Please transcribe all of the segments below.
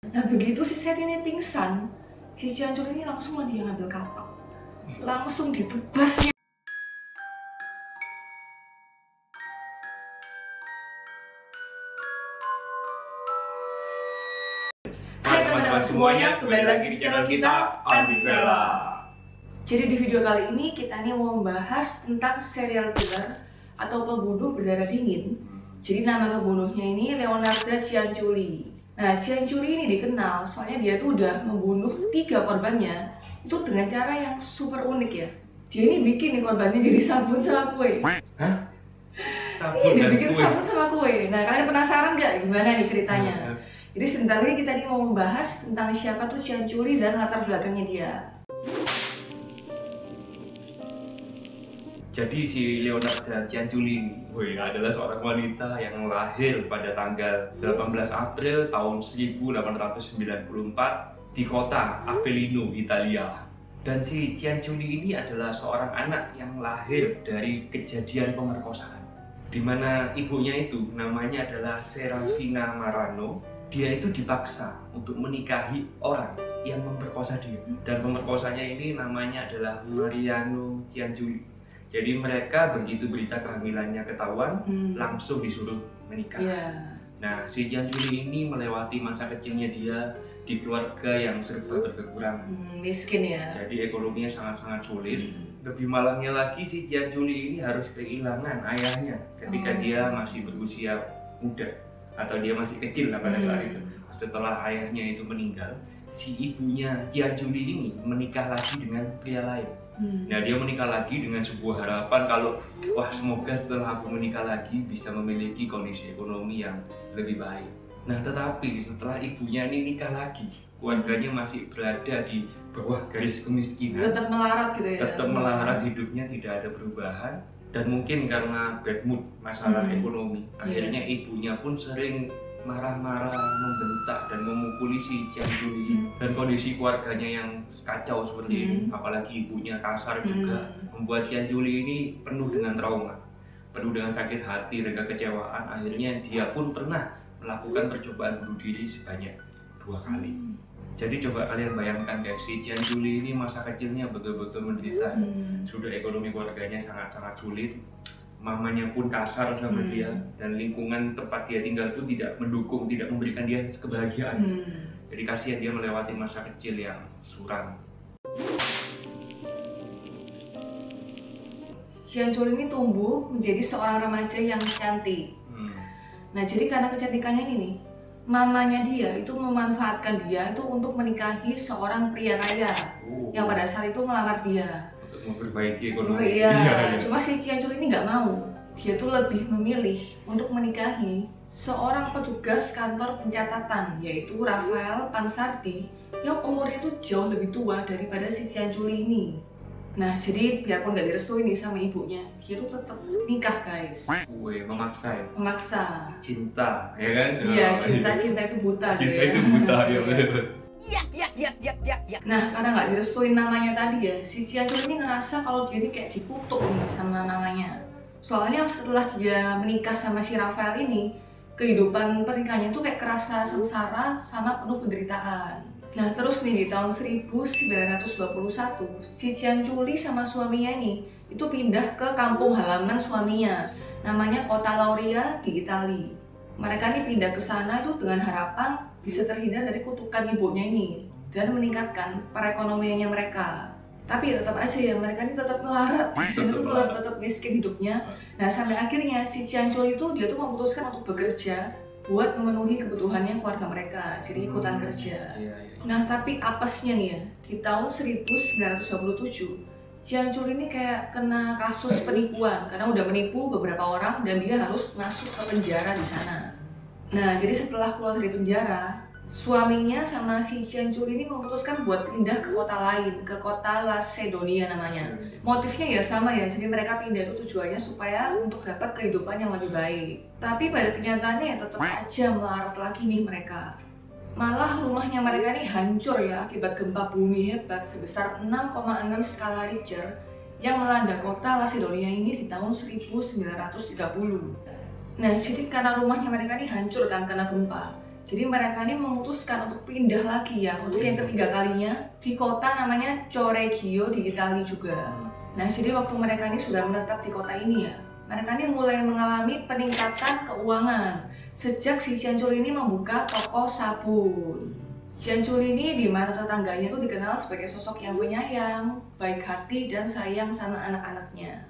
Nah begitu si Seth ini pingsan, si Cianjur ini langsung lah dia ngambil kapak, langsung ditebas. Hai teman-teman semuanya, kembali lagi di channel kita Andivela. Jadi di video kali ini kita nih mau membahas tentang serial killer atau pembunuh berdarah dingin. Jadi nama pembunuhnya ini Leonardo Cianciulli. Nah, Cianciulli ini dikenal soalnya dia tuh udah membunuh 3 korbannya itu dengan cara yang super unik ya. Dia ini bikin nih korbannya jadi sabun sama kue. Hah? Sabun Iya, dan dibikin kue? sabun sama kue. Nah, kalian penasaran nggak gimana nih ceritanya? Jadi sebentar lagi kita nih mau membahas tentang siapa tuh Cianciulli dan latar belakangnya dia. Jadi si Leonardo Cianciulli ini adalah seorang wanita yang lahir pada tanggal 18 April tahun 1894 di kota Avellino, Italia. Dan si Cianciulli ini adalah seorang anak yang lahir dari kejadian pemerkosaan, di mana ibunya itu namanya adalah Serafina Marano. Dia itu dipaksa untuk menikahi orang yang memperkosa dia, dan pemerkosanya ini namanya adalah Mariano Cianciulli. Jadi mereka begitu berita kehamilannya ketahuan, langsung disuruh menikah. Nah, si Cianciulli ini melewati masa kecilnya dia di keluarga yang serba berkekurangan, miskin ya. jadi ekonominya sangat-sangat sulit. Lebih malangnya lagi, si Cianciulli ini harus kehilangan ayahnya ketika dia masih berusia muda, atau dia masih kecil lah pada saat itu. Setelah ayahnya itu meninggal, si ibunya Cianciulli ini menikah lagi dengan pria lain. Nah, dia menikah lagi dengan sebuah harapan kalau wah, semoga setelah aku menikah lagi bisa memiliki kondisi ekonomi yang lebih baik. Nah, tetapi setelah ibunya ini nikah lagi, keluarganya masih berada di bawah garis kemiskinan. Tetap melarat gitu ya. Tetap melarat, hidupnya tidak ada perubahan. Dan mungkin karena bad mood, masalah ekonomi, akhirnya ibunya pun sering marah-marah, membentak dan memukuli si Cianciulli. Dan kondisi keluarganya yang kacau seperti ini, apalagi ibunya kasar juga, membuat Cianciulli ini penuh dengan trauma, penuh dengan sakit hati dan kekecewaan. Akhirnya dia pun pernah melakukan percobaan bunuh diri sebanyak 2 kali. Jadi coba kalian bayangkan guys, si Cianciulli ini masa kecilnya betul-betul menderita. Sudah ekonomi keluarganya sangat-sangat sulit, mamanya pun kasar sama dia, dan lingkungan tempat dia tinggal pun tidak mendukung, tidak memberikan dia kebahagiaan. Jadi kasihan dia melewati masa kecil yang suram. Cianciulli ini tumbuh menjadi seorang remaja yang cantik. Nah, jadi karena kecantikannya ini nih, mamanya dia itu memanfaatkan dia itu untuk menikahi seorang pria kaya yang pada saat itu melamar dia untuk memperbaiki ekonomi. Iya. Cuma si Cianciulli ini nggak mau. Dia tuh lebih memilih untuk menikahi seorang petugas kantor pencatatan, yaitu Rafael Pansardi, yang umurnya tuh jauh lebih tua daripada si Cianciulli ini. Nah, jadi biarpun nggak direstui nih sama ibunya, dia tuh tetap nikah guys. Memaksa ya? Memaksa. Cinta, ya kan? Iya, cinta itu buta. Cinta itu buta, ya betul. Nah, karena nggak direstuin namanya tadi ya, si Cianciulli ini ngerasa kalau dia ini kayak dikutuk nih sama namanya. Soalnya setelah dia menikah sama si Rafael ini, kehidupan pernikahannya tuh kayak kerasa sengsara sama penuh penderitaan. Nah, terus nih di tahun 1921, si Cianciulli sama suaminya nih itu pindah ke kampung halaman suaminya, namanya Kota Lauria di Italia. Mereka nih pindah ke sana itu dengan harapan bisa terhindar dari kutukan ibunya ini dan meningkatkan perekonomiannya mereka. Tapi tetap aja ya, mereka ini tetap melarat, tetap miskin hidupnya. Nah, sampai akhirnya si Cianciulli itu dia tuh memutuskan untuk bekerja buat memenuhi kebutuhannya keluarga mereka, jadi ikutan kerja. Nah, tapi apesnya nih ya, di tahun 1927, Cianciulli ini kayak kena kasus penipuan karena udah menipu beberapa orang dan dia harus masuk ke penjara di sana. Nah, jadi setelah keluar dari penjara, suaminya sama si Cianciulli ini memutuskan buat pindah ke kota lain, ke kota Lasedonia namanya. Motifnya ya sama ya, jadi mereka pindah itu tujuannya supaya untuk dapat kehidupan yang lebih baik. Tapi pada kenyataannya ya tetap aja melarat lagi nih mereka. Malah rumahnya mereka ini hancur ya akibat gempa bumi hebat sebesar 6,6 skala Richter yang melanda kota Lasedonia ini di tahun 1930. Nah, jadi karena rumahnya mereka ini hancur kan karena gempa, Jadi mereka ini memutuskan untuk pindah lagi ya, untuk yang ketiga kalinya di kota namanya Correggio di Italia juga. Nah, jadi waktu mereka ini sudah menetap di kota ini ya, mereka ini mulai mengalami peningkatan keuangan sejak si Cianciulli ini membuka toko sabun. Cianciulli ini di mata tetangganya itu dikenal sebagai sosok yang penyayang, baik hati, dan sayang sama anak-anaknya.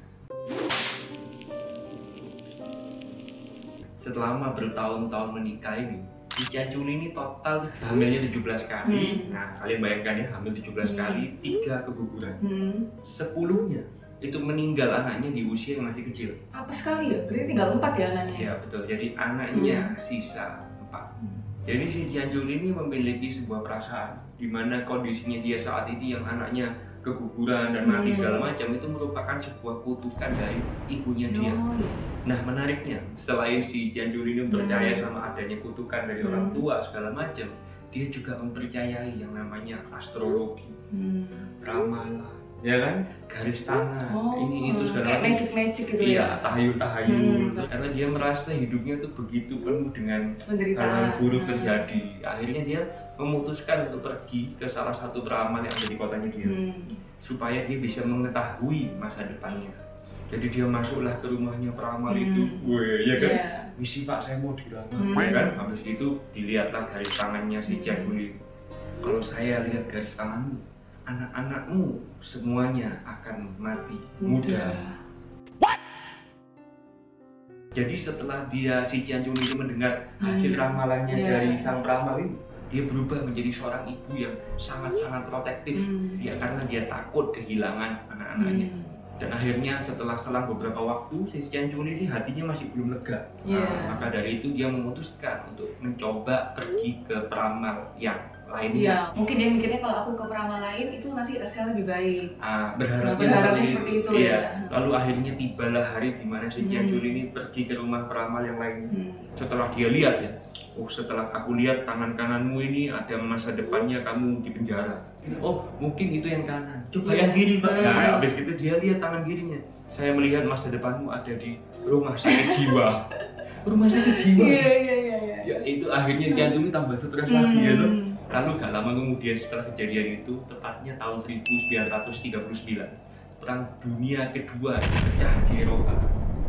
Selama bertahun-tahun menikah ini, si Cianciulli ini total hamilnya 17 kali. Nah, kalian bayangkan ya, hamil 17 kali, 3 keguguran. 10-nya itu meninggal anaknya di usia yang masih kecil. Apa sekali ya? Berarti tinggal 4 ya anaknya? Iya, betul. Jadi anaknya sisa 4. Jadi si Cianciulli ini memiliki sebuah perasaan di mana kondisinya dia saat ini yang anaknya keguguran dan mati segala macam itu merupakan sebuah kutukan dari ibunya dia. Nah, menariknya, selain si Cianciulli ini percaya sama adanya kutukan dari orang tua segala macam, dia juga mempercayai yang namanya astrologi, ramalan, ya kan, garis tangan, ini itu segala macam, magic gitu iya, ya. tahayul-tahayul. Karena dia merasa hidupnya tuh begitu penuh dengan hal buruk terjadi. Akhirnya dia memutuskan untuk pergi ke salah satu peramal yang ada di kotanya dia, supaya dia bisa mengetahui masa depannya. Jadi dia masuklah ke rumahnya peramal itu, ya kan, misi Pak, saya mau dilamar, kan. Habis itu dilihatlah garis tangannya si Cianciulli. Kalau saya lihat garis tanganmu, anak-anakmu semuanya akan mati muda. Jadi setelah si Cianciulli itu mendengar hasil ramalannya dari sang peramal ini, dia berubah menjadi seorang ibu yang sangat-sangat protektif, ya, karena dia takut kehilangan anak-anaknya. Dan akhirnya setelah selang beberapa waktu, si Cianciulli ini hatinya masih belum lega. Maka dari itu dia memutuskan untuk mencoba pergi ke peramal yang lainnya. Iya, mungkin dia mikirnya kalau aku ke peramal lain itu nanti hasilnya lebih baik. Berharapnya seperti itu iya. Ya. Lalu akhirnya tibalah hari di mana si Cianciulli ini pergi ke rumah peramal yang lainnya. Setelah dia lihat ya, setelah aku lihat tangan kananmu ini ada masa depannya kamu di penjara. Oh, mungkin itu yang kanan. Coba yang kiri, Pak. Nah, habis itu dia lihat tangan kirinya. Saya melihat masa depanmu ada di rumah sakit jiwa. Rumah sakit jiwa. Iya. Ya, itu akhirnya Cianciulli tambah stres lagi ya loh. Lalu gak lama kemudian setelah kejadian itu, tepatnya tahun 1939, Perang Dunia Kedua pecah di Eropa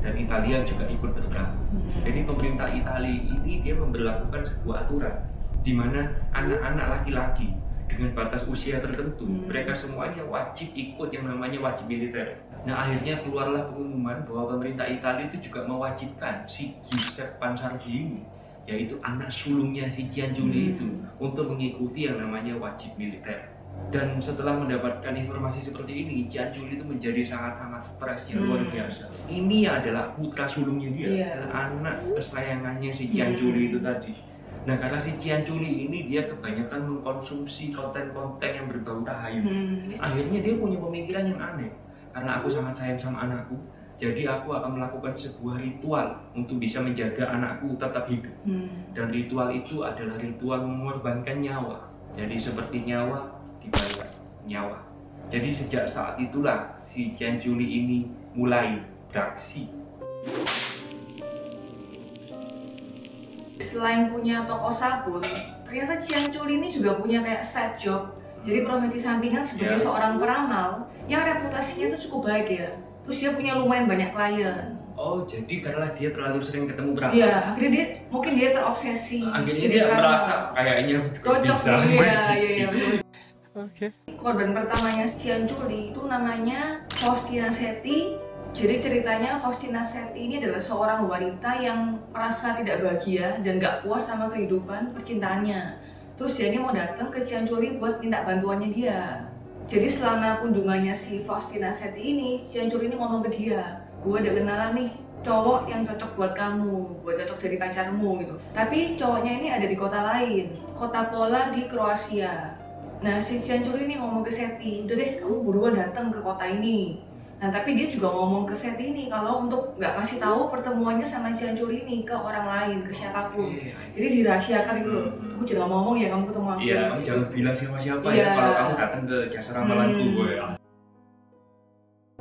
dan Italia juga ikut berperang. Jadi pemerintah Italia ini dia memberlakukan sebuah aturan di mana anak-anak laki-laki dengan batas usia tertentu, mereka semuanya wajib ikut yang namanya wajib militer. Nah, akhirnya keluarlah pengumuman bahwa pemerintah Italia itu juga mewajibkan si Giuseppe Pansardi, yaitu anak sulungnya si Cianciulli itu, untuk mengikuti yang namanya wajib militer. Dan setelah mendapatkan informasi seperti ini, Cianciulli itu menjadi sangat-sangat stres yang luar biasa. Ini adalah putra sulungnya dia, anak kesayangannya si Cianciulli itu tadi. Nah, karena si Cianciulli ini dia kebanyakan mengkonsumsi konten-konten yang berbau tahayul. Akhirnya dia punya pemikiran yang aneh. Karena aku sangat sayang sama anakku, jadi aku akan melakukan sebuah ritual untuk bisa menjaga anakku tetap hidup. Dan ritual itu adalah ritual mengorbankan nyawa. Jadi seperti nyawa dibayar nyawa. Jadi sejak saat itulah si Cianciulli ini mulai beraksi. Selain punya toko sabun, ternyata Cianciulli ini juga punya kayak side job. Jadi profesi sampingan sebagai seorang peramal yang reputasinya itu cukup baik ya. Terus dia punya lumayan banyak klien. Oh, jadi karena dia terlalu sering ketemu peramal. Iya, akhirnya mungkin dia terobsesi. Akhirnya dia merasa kayaknya cocok bisa. Iya, betul. Korban pertamanya Cianciulli itu namanya Faustina Setti. Jadi ceritanya Faustina Setti ini adalah seorang wanita yang merasa tidak bahagia dan gak puas sama kehidupan percintaannya. Terus dia ini mau datang ke Cianciulli buat minta bantuannya dia. Jadi selama kunjungannya si Faustina Setti ini, Cianciulli ini ngomong ke dia, gue ada kenalan nih cowok yang cocok buat kamu, buat cocok jadi pacarmu gitu. Tapi cowoknya ini ada di kota lain, kota Pola di Kroasia. Nah, si Cianciulli ini ngomong ke Setti, udah deh kamu buruan datang ke kota ini. Nah, tapi dia juga ngomong ke Setti ini kalau untuk nggak kasih tahu pertemuannya sama Cianciulli ini ke orang lain, ke siapapun. Jadi dirahasiakan gitu loh. Aku jangan ngomong ya kamu ketemu aku. Iya, kamu jangan bilang siapa-siapa ya kalau kamu datang ke jasa ramalanku gue.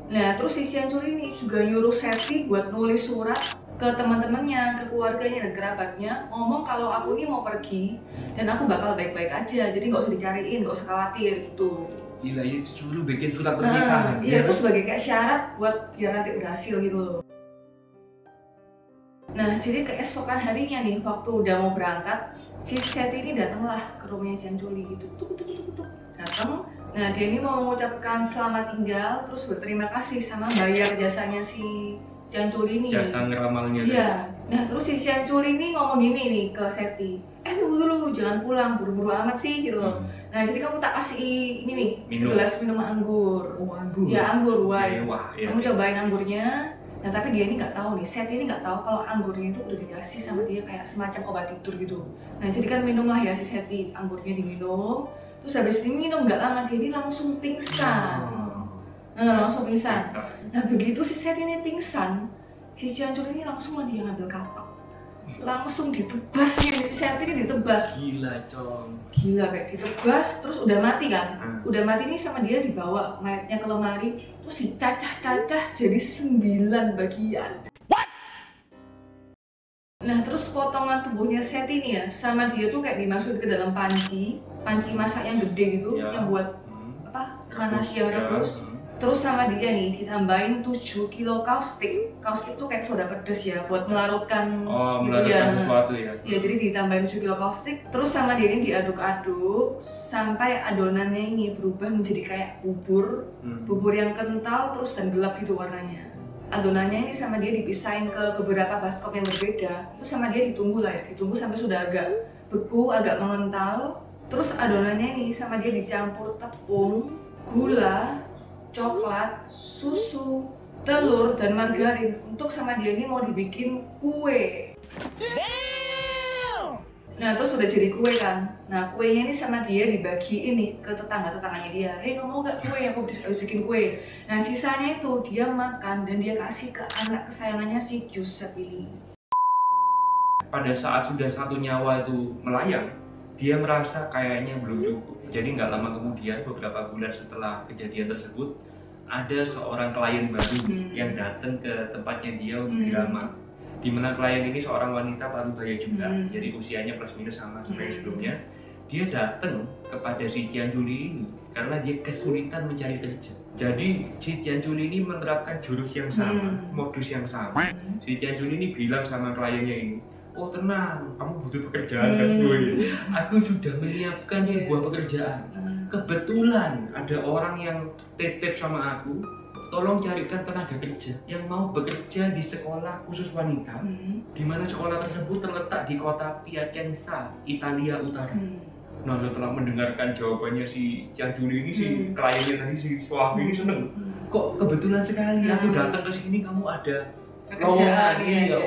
Nah, terus si Cianciulli ini juga nyuruh Setti buat nulis surat ke teman-temannya, ke keluarganya dan kerabatnya, ngomong kalau aku ini mau pergi dan aku bakal baik-baik aja, jadi nggak usah dicariin, nggak usah khawatir gitu. Gila, ya suruh bikin surat perpisahan. Iya, itu sebagai kayak syarat buat biar nanti berhasil gitu loh. Nah, jadi keesokan harinya nih, waktu udah mau berangkat, si Seti ini datanglah ke rumahnya Jiang Juli gitu, tuk, datang. Nah, dia ini mau mengucapkan selamat tinggal, terus berterima kasih sama bayar jasanya si Jiang Juli ini. Jasa ngeramalnya. Iya. Nah, terus si Jiang Juli ini ngomong gini nih ke Seti, tunggu dulu, jangan pulang, buru-buru amat sih gitu loh. Nah, jadi kamu tak kasih ini nih, segelas minum anggur. Oh, anggur? Ya, anggur, wine. Ya. Kamu cobain anggurnya. Nah, tapi dia ini nggak tahu nih, Seti ini nggak tahu kalau anggurnya itu udah dikasih sama dia kayak semacam obat tidur gitu. Nah, jadi kan minumlah ya si Seti, anggurnya diminum. Terus habis diminum nggak lama dia ini langsung pingsan. Langsung pingsan. Nah, begitu si Seti ini pingsan, si Jiang Juli ini langsung dia ngambil kapak. Langsung ditebas nih, si Seti ini ditebas. Gila, Cong. Gila, kayak ditebas, terus udah mati kan? Udah mati nih sama dia dibawa mayatnya ke lemari, terus dicacah-cacah jadi 9 bagian. What? Nah, terus potongan tubuhnya Seti nih ya, sama dia tuh kayak dimasukin ke dalam panci masak yang gede gitu, yang buat nasi yang rebus. Terus sama dia nih ditambahin 7 kilo kaustik. Kaustik tuh kayak soda pedes ya, buat melarutkan sesuatu ya. Ya, jadi ditambahin 7 kilo kaustik. Terus sama dia ini diaduk-aduk sampai adonannya ini berubah menjadi kayak bubur. Bubur yang kental terus dan gelap gitu warnanya. Adonannya ini sama dia dipisahin ke beberapa baskom yang berbeda. Terus sama dia ditunggu sampai sudah agak beku, agak mengental. Terus adonannya ini sama dia dicampur tepung, gula, coklat, susu, telur, dan margarin untuk sama dia ini mau dibikin kue. Nah, terus udah jadi kue kan. Nah, kuenya ini sama dia dibagiin nih ke tetangga-tetangganya dia. Kamu mau gak kue? Aku bisa bikin kue. Nah, sisanya itu dia makan dan dia kasih ke anak kesayangannya si Giuseppe ini. Pada saat sudah satu nyawa itu melayang, dia merasa kayaknya belum cukup. Jadi nggak lama kemudian, beberapa bulan setelah kejadian tersebut, ada seorang klien baru yang datang ke tempatnya dia untuk dilamar. Di mana klien ini seorang wanita parubaya juga, jadi usianya plus minus sama seperti sebelumnya. Dia datang kepada si Jiang Juli ini karena dia kesulitan mencari kerja. Jadi si Jiang Juli ini menerapkan jurus yang sama, modus yang sama. Si Jiang Juli ini bilang sama kliennya ini, oh tenang, kamu butuh pekerjaan kan gue. Aku sudah menyiapkan sebuah pekerjaan. Kebetulan ada orang yang titip sama aku, tolong carikan tenaga kerja yang mau bekerja di sekolah khusus wanita, di mana sekolah tersebut terletak di kota Piacenza, Italia Utara. Nah, setelah mendengarkan jawabannya si Jiang Juli ini, si kliennya tadi, si suami ini seneng. Kok kebetulan sekali aku datang ke sini, kamu ada pekerjaan.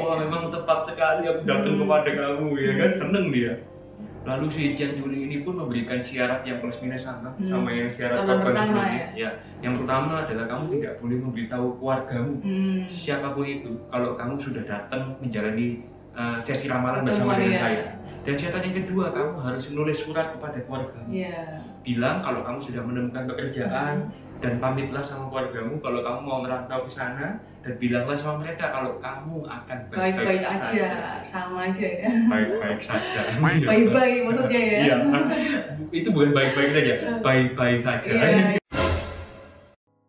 Wah, memang tepat sekali aku datang kepada kamu, ya kan, seneng dia. Lalu si Jiang Juli ini pun memberikan syarat yang plus minus sama yang syarat pertama ya. Yang pertama adalah kamu tidak boleh memberitahu keluargamu, siapapun itu, kalau kamu sudah datang menjalani sesi ramalan bersama dengan saya. Dan syarat yang kedua, kamu harus menulis surat kepada keluargamu. Bilang kalau kamu sudah menemukan pekerjaan dan pamitlah sama keluargamu kalau kamu mau merantau ke sana, dan bilanglah sama mereka kalau kamu akan baik-baik aja, sama aja ya. Baik-baik saja. Baik-baik maksudnya ya. Iya. Itu bukan baik-baik saja, baik-baik saja.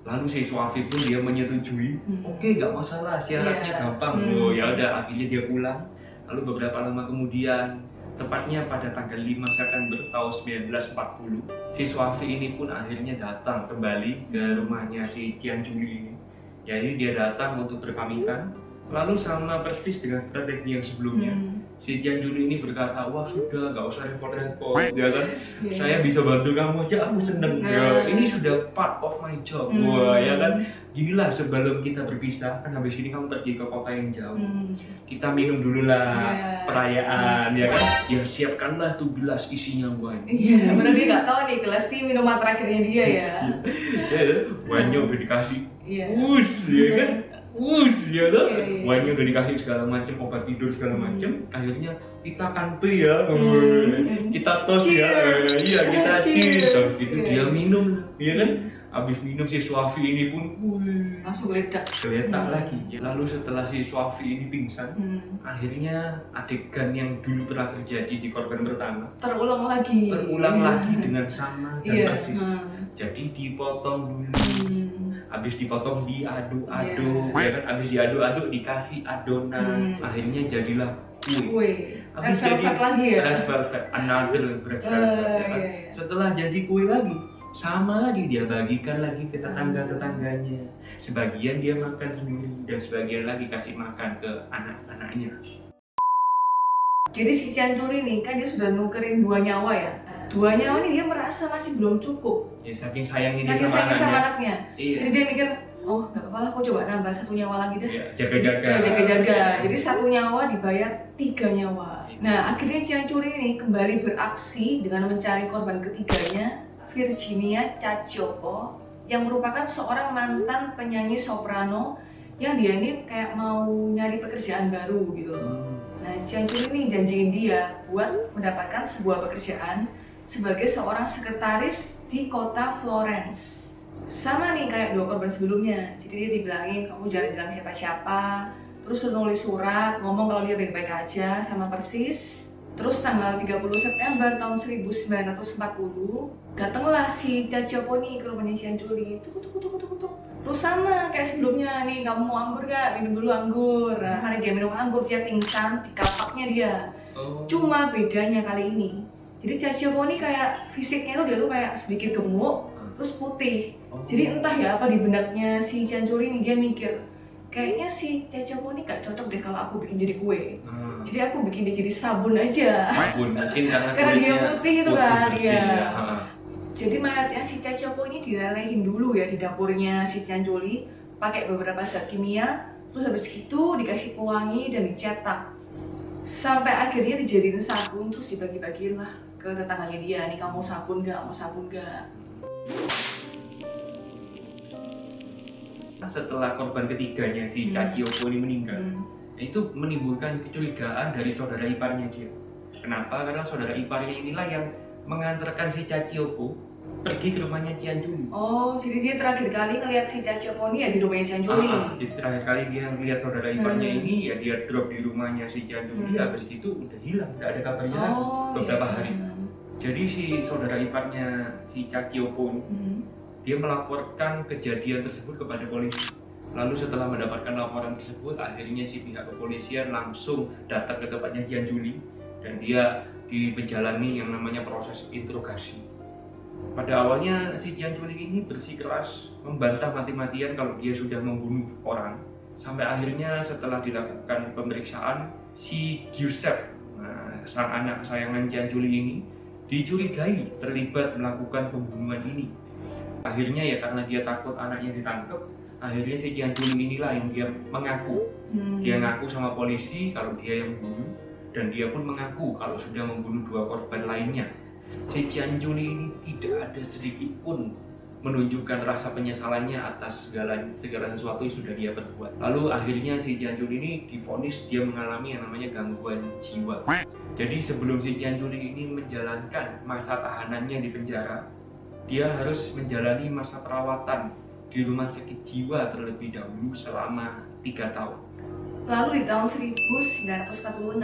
Lalu si suami pun dia menyetujui. Oke, nggak masalah, syaratnya gampang. Oh ya udah, akhirnya dia pulang. Lalu beberapa lama kemudian, tepatnya pada tanggal 5 September tahun 1940, si Suafi ini pun akhirnya datang kembali ke rumahnya si Jiang Juli ini. Jadi dia datang untuk berpamitan, lalu sama persis dengan strategi yang sebelumnya. Si Jiang Juli ini berkata, wah sudah, gak usah repot-repot, ya kan? Saya bisa bantu kamu aja, aku seneng. Ya, ini sudah part of my job, wah, ya kan? Ginilah sebelum kita berpisah, kan habis ini kamu pergi ke kota yang jauh. Kita minum dulu lah, perayaan, ya kan? Ya siapkanlah tuh gelas isinya wine. Iya, benar dia nggak tahu nih gelas sih minuman terakhirnya dia ya. Wine-nya udah dikasih, us, ya kan? Ya kan? Wine-nya udah dikasih segala macam, obat tidur segala macam. Akhirnya kita kanpe ya, kita tos ya, iya kita cheers. Terus gitu dia minum, ya kan? Habis minum si Suavi ini pun langsung geledak lagi. Lalu setelah si Suavi ini pingsan, akhirnya adegan yang dulu pernah terjadi di korban pertama terulang lagi dengan sama dan persis. Jadi dipotong dulu, habis dipotong diaduk-aduk, ya kan? Habis diaduk-aduk dikasih adonan, akhirnya jadilah kue. Habis red velvet lagi ya? Red velvet, another red velvet, ya kan? Setelah jadi kue lagi, sama lagi dia bagikan lagi ke tetangga-tetangganya. Sebagian dia makan sendiri dan sebagian lagi kasih makan ke anak-anaknya. Jadi si Ciancul ini kan dia sudah nukerin 2 nyawa ya. 2 nyawa ini dia merasa masih belum cukup. Ya saking sayangnya dia sama anaknya. Iya. Jadi dia mikir, oh nggak apa-apa lah, aku coba nambah 1 nyawa lagi deh. Iya, jaga-jaga. Jadi 1 nyawa dibayar 3 nyawa. Nah akhirnya Ciancul ini kembali beraksi dengan mencari korban ketiganya, Virginia Cacioppo, yang merupakan seorang mantan penyanyi soprano yang dia ini kayak mau nyari pekerjaan baru gitu. Nah Ciancul ini janjiin dia buat mendapatkan sebuah pekerjaan sebagai seorang sekretaris di kota Florence. Sama nih kayak 2 korban sebelumnya. Jadi dia dibilangin, kamu jangan bilang siapa-siapa, terus nulis surat ngomong kalau dia baik-baik aja sama persis. Terus tanggal 30 September tahun 1940 datanglah si Cacioppo nih ke rumahnya Ciancul. Tuk. Terus sama kayak sebelumnya nih, kamu mau anggur gak? Minum dulu anggur. Nah, hari dia minum anggur, dia pingsan di kapaknya dia. Cuma bedanya kali ini, jadi Cacioppo ini kayak fisiknya tuh dia tuh kayak sedikit gemuk, terus putih. Jadi entah ya apa di benaknya si Ciancul ini, dia mikir kayaknya si Cacioppo ini gak cocok deh kalau aku bikin jadi kue. Jadi aku bikin dia jadi sabun aja. Sabun mungkin karena dia putih itu kan dia. Ya. Jadi mayatnya si Cacioppo ini dilelehin dulu ya di dapurnya si Ciancul, pakai beberapa zat kimia, terus habis itu dikasih pewangi dan dicetak. Sampai akhirnya dijadiin sabun, terus dibagi-bagiin lah ke tetangganya dia. Nih kamu sabun gak? Mau sabun gak? Setelah korban ketiganya si Cacioppo ini meninggal, itu menimbulkan kecurigaan dari saudara iparnya dia. Kenapa? Karena saudara iparnya inilah yang mengantarkan si Cacioppo pergi ke rumahnya Ciancul. Oh, jadi dia terakhir kali ngeliat si Cacioppo ini ya di rumahnya Ciancul. Jadi terakhir kali dia ngeliat saudara iparnya ini ya dia drop di rumahnya si Ciancul. Habis itu udah hilang, udah ada kabarnya lagi beberapa hari. Jadi si saudara iparnya si Cacioppo dia melaporkan kejadian tersebut kepada polisi. Lalu setelah mendapatkan laporan tersebut, akhirnya si pihak kepolisian langsung datang ke tempatnya Ciancul dan dia menjalani yang namanya proses interogasi. Pada awalnya si Ciancul ini bersikeras membantah mati-matian kalau dia sudah membunuh orang. Sampai akhirnya setelah dilakukan pemeriksaan, si Giuseppe, sang anak kesayangan Ciancul ini, dicurigai terlibat melakukan pembunuhan ini. Akhirnya ya karena dia takut anaknya ditangkap, akhirnya si Ciancul inilah yang dia mengaku. Dia ngaku sama polisi kalau dia yang membunuh, dan dia pun mengaku kalau sudah membunuh 2 korban lainnya. Si Ciancul ini tidak ada sedikit pun menunjukkan rasa penyesalannya atas segala sesuatu yang sudah dia perbuat. Lalu akhirnya si Ciancul ini divonis dia mengalami yang namanya gangguan jiwa. Jadi sebelum si Ciancul ini menjalankan masa tahanannya di penjara, dia harus menjalani masa perawatan di rumah sakit jiwa terlebih dahulu selama 3 tahun. Lalu di tahun 1946,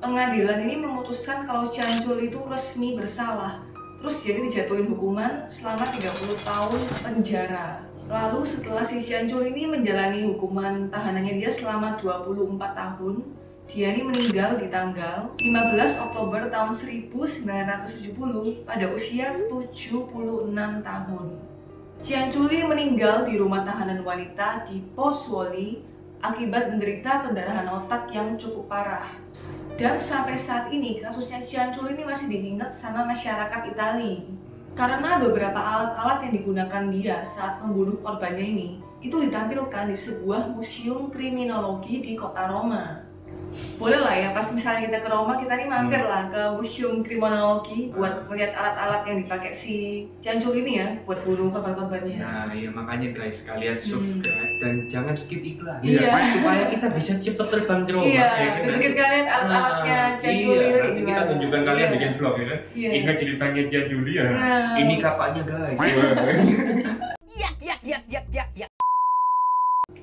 pengadilan ini memutuskan kalau Ciancul itu resmi bersalah. Terus jadi dijatuhin hukuman selama 30 tahun penjara. Lalu setelah si Ciancul ini menjalani hukuman tahanannya dia selama 24 tahun, dia ini meninggal di tanggal 15 Oktober tahun 1970 pada usia 76 tahun. Ciancul meninggal di rumah tahanan wanita di Pozzuoli akibat menderita pendarahan otak yang cukup parah. Dan sampai saat ini kasusnya Ciancul ini masih diingat sama masyarakat Italia. Karena beberapa alat-alat yang digunakan dia saat membunuh korbannya ini itu ditampilkan di sebuah museum kriminologi di kota Roma. boleh lah ya pas misalnya kita ke Roma, kita nih mampir lah ke Museum Kriminologi buat melihat alat-alat yang dipakai si Ciancul ini ya buat bunuh korban-korbannya. Nah iya makanya guys, kalian subscribe dan jangan skip iklan Iya. supaya kita bisa cepet terbang ke Roma. Iya, ya kan? tunjukin kalian alat-alatnya Ciancul Iya, itu nanti kita tunjukkan kalian bikin vlog ya kan. Iya. Ingat ceritanya Ciancul ya. Nah. Ini kapaknya guys.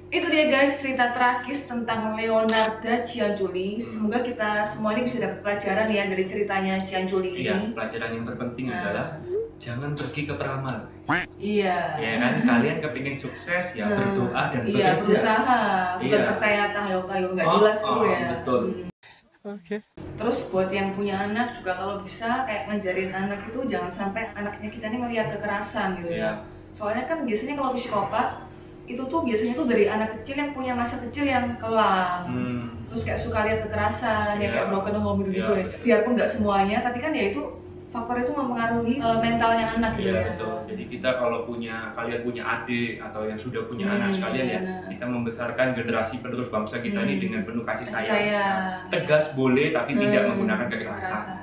Itu dia guys cerita tragis tentang Leonarda Cianciulli. Semoga kita semua ini bisa dapat pelajaran ya dari ceritanya Cianciulli ini. Iya, pelajaran yang terpenting adalah jangan pergi ke peramal. Iya. Ya kan, kalian kepingin sukses ya berdoa dan bekerja. Iya, berusaha, bukan Iya. percaya tahayul-tahayul nggak jelas itu ya. Betul. Oke. Terus buat yang punya anak juga kalau bisa kayak ngajarin anak itu jangan sampai anaknya kita ini ngelihat kekerasan gitu ya. Soalnya kan biasanya kalau psikopat itu tuh biasanya tuh dari anak kecil yang punya masa kecil yang kelam, terus kayak suka lihat kekerasan, ya kayak broken home gitu ya. Biarpun nggak semuanya, tapi kan ya itu faktor itu mempengaruhi mentalnya anak gitu Iya ya. betul. Jadi kita kalau kalian punya adik atau yang sudah punya anak sekalian ya, kita membesarkan generasi penerus bangsa kita ini dengan penuh kasih sayang. Tegas boleh tapi tidak menggunakan kekerasan.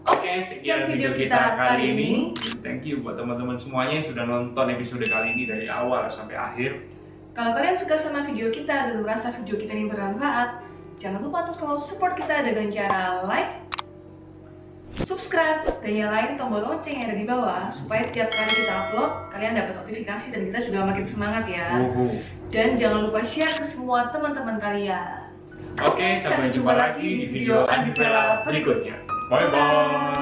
Oke, sekian video kita kali ini. Thank you buat teman-teman semuanya yang sudah nonton episode kali ini dari awal sampai akhir. Kalau kalian suka sama video kita dan merasa video kita ini bermanfaat, jangan lupa untuk selalu support kita dengan cara like, subscribe, dan nyalain tombol lonceng yang ada di bawah supaya tiap kali kita upload, kalian dapat notifikasi dan kita juga makin semangat ya. Dan jangan lupa share ke semua teman-teman kalian. Oke, sampai jumpa lagi di video Andivela berikutnya. Bye bye.